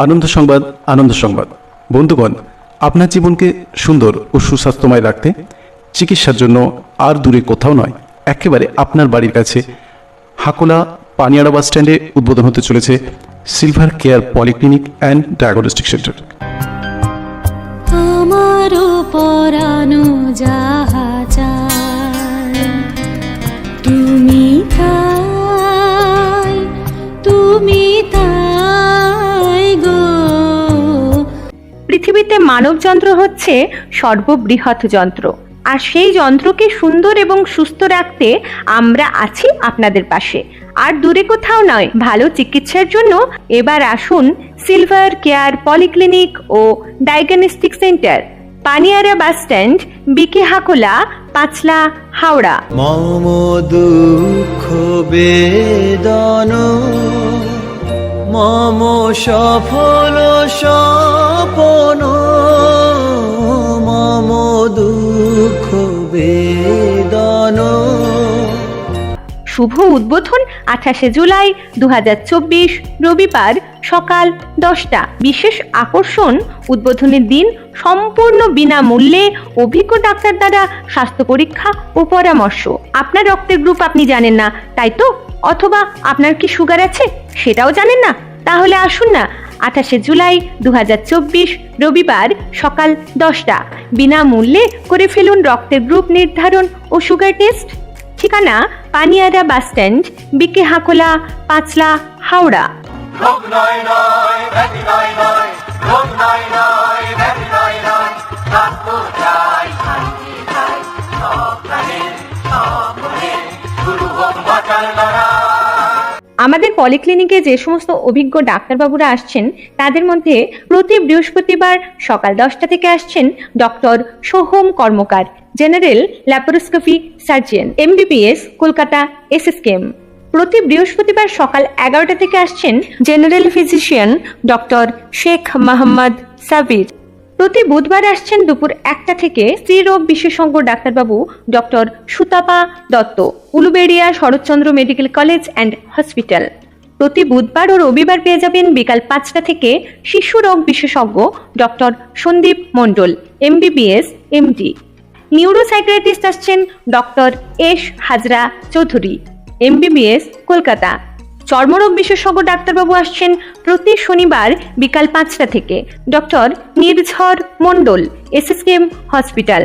আনন্দ সংবাদ, আনন্দ সংবাদ। বন্ধুগণ, আপনার জীবনকে সুন্দর ও সুস্বাস্থ্যময় রাখতে চিকিৎসার জন্য আর দূরে কোথাও নয়, একেবারে আপনার বাড়ির কাছে হাকোলা পানিয়াড়া বাস স্ট্যান্ডে উদ্বোধন হতে চলেছে silver care polyclinic and diagnostic centre. আমারও পরানো যাহাচার, তুমি তাই, তুমি তাই গো। পৃথিবীতে মানব যন্ত্র হচ্ছে সর্ববৃহৎ যন্ত্র, আর সেই যন্ত্রকে সুন্দর এবং সুস্থ রাখতে আমরা আছি আপনাদের পাশে। আর দূরে কোথাও নয়, ভালো চিকিৎসার জন্য এবার আসুন সিলভার কেয়ার পলিক্লিনিক ও ডায়াগনস্টিক সেন্টার, পানিয়ারা বাস স্ট্যান্ড, বিকে হাকোলা, পাঁচলা, হাওড়া। মম দুঃখ বেদন মম সফল স্বপন, মম দুঃখ বেদন। শুভ উদ্বোধন 28 জুলাই 2024 রবিবার সকাল 10টা। বিশেষ আকর্ষণ, উদ্বোধনের দিন সম্পূর্ণ বিনামূল্যে অভিজ্ঞ ডাক্তার দ্বারা স্বাস্থ্য পরীক্ষা ও পরামর্শ। আপনার রক্তের গ্রুপ আপনি জানেন না, তাই তো? অথবা আপনার কি সুগার আছে সেটাও জানেন না? তাহলে আসুন না 28 জুলাই 2024 রবিবার সকাল 10টা, বিনামূল্যে করে ফেলুন রক্তের গ্রুপ নির্ধারণ ও সুগার টেস্ট। ঠিকানা পানিয়ারা বাস স্ট্যান্ড, বিকে হাকোলা, পাঁচলা, হাওড়া। রোগ নয় নয়, ব্যাধি নয় নয়, রোগ নয় নয়, ব্যাধি নয় নয়, ডাক্তার চাই, শান্তি চাই, সব প্রাণে, সব মনে, শুরু হোক বাঁচার লড়াই। আমাদের পলিক্লিনিকে যে সমস্ত অভিজ্ঞ ডাক্তারবাবুরা আসছেন, তাদের মধ্যে প্রতি বৃহস্পতিবার সকাল 10টা থেকে আসছেন doctor Soham Karmakar, general laparoscopy surgeon, MBBS, Kolkata SSKM। প্রতি বৃহস্পতিবার সকাল 11টা থেকে আসছেন general physician doctor Sheikh Mohammad Sabir. প্রতি বুধবার আসছেন দুপুর 1টা থেকে স্ত্রীরোগ বিশেষজ্ঞ ডাক্তারবাবু doctor Sutapa Dutta, Uluberia Saratchandra medical college and hospital. প্রতি বুধবার ও রবিবার পেয়ে যাবেন বিকাল 5টা থেকে শিশু রোগ বিশেষজ্ঞ ডক্টর সন্দীপ মণ্ডল, MBBS, MD। নিউরোসাইকিয়াট্রিস্ট আসছেন doctor S Hazra Chowdhury, MBBS, Kolkata. চর্মরোগ বিশেষজ্ঞ ডাক্তারবাবু আসছেন প্রতি শনিবার বিকাল 5টা থেকে ডক্টর নির্ঝর মণ্ডল, SSKM হসপিটাল।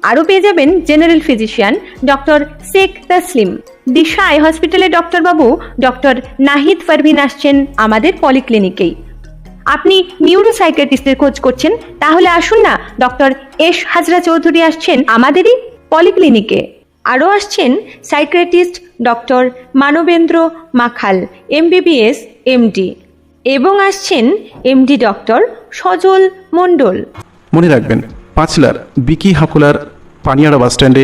আরও পেয়ে যাবেন general physician doctor Sheikh Taslim. Disha I হসপিটালে ডক্টরবাবু ডক্টর নাহিদ পারভিন আসছেন আমাদের পলিক্লিনিকেই। আপনি নিউরোসাইকিয়াট্রিস্টের খোঁজ করছেন, তাহলে আসুন না ডক্টর এস হাজরা চৌধুরী আসছেন আমাদেরই পলিক্লিনিকে। আরও আসছেন psychiatrist doctor Manabendra Makhal, MBBS, MD, এবং আসছেন MD ডক্টর সজল মণ্ডল। মনে রাখবেন, পাঁচলার বিকি হাকোলার পানিয়াড়া বাস স্ট্যান্ডে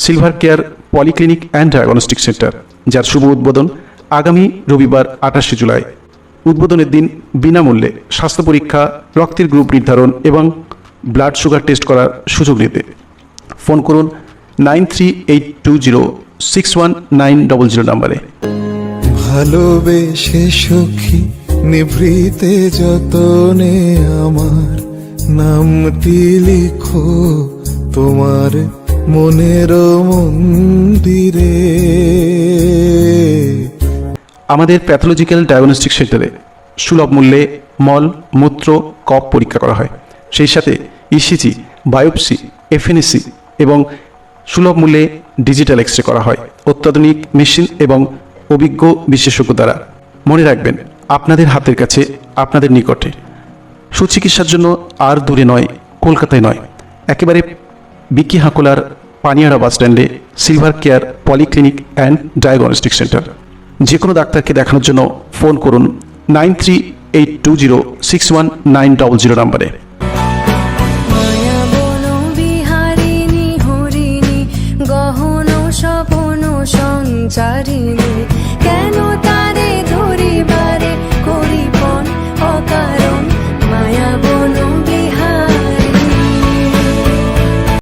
silver care polyclinic and diagnostic centre, যার শুভ উদ্বোধন আগামী রবিবার 28 জুলাই। উদ্বোধনের দিন বিনামূল্যে স্বাস্থ্য পরীক্ষা, রক্তের গ্রুপ নির্ধারণ এবং ব্লাড সুগার টেস্ট করার সুযোগ নিতে ফোন করুন 9382061900 নম্বরে। ভালোবেসে সখী নিভৃতে যতনে আমার নামটি লিখো তোমার মনের মন্দিরে। আমাদের প্যাথোলজিক্যাল ডায়াগনস্টিক সেন্টারে সুলভ মূল্যে মল, মূত্র, কফ পরীক্ষা করা হয়। সেই সাথে ECG, বায়োপসি, FNAC এবং সুলভ মূল্যে ডিজিটাল এক্সরে করা হয় অত্যাধুনিক মেশিন এবং অভিজ্ঞ বিশেষজ্ঞ দ্বারা। মনে রাখবেন, আপনাদের হাতের কাছে, আপনাদের নিকটে। সুচিকিৎসার জন্য আর দূরে নয়, কলকাতায় নয়, একেবারে বিকি হাকোলার পানিয়াড়া বাস স্ট্যান্ডে silver care polyclinic and diagnostic centre. যে কোনো ডাক্তারকে দেখানোর জন্য ফোন করুন 9382061900 নম্বরে। মায়া বন বিহারিণী হরিণী গহন স্বপন সঞ্চারিণী।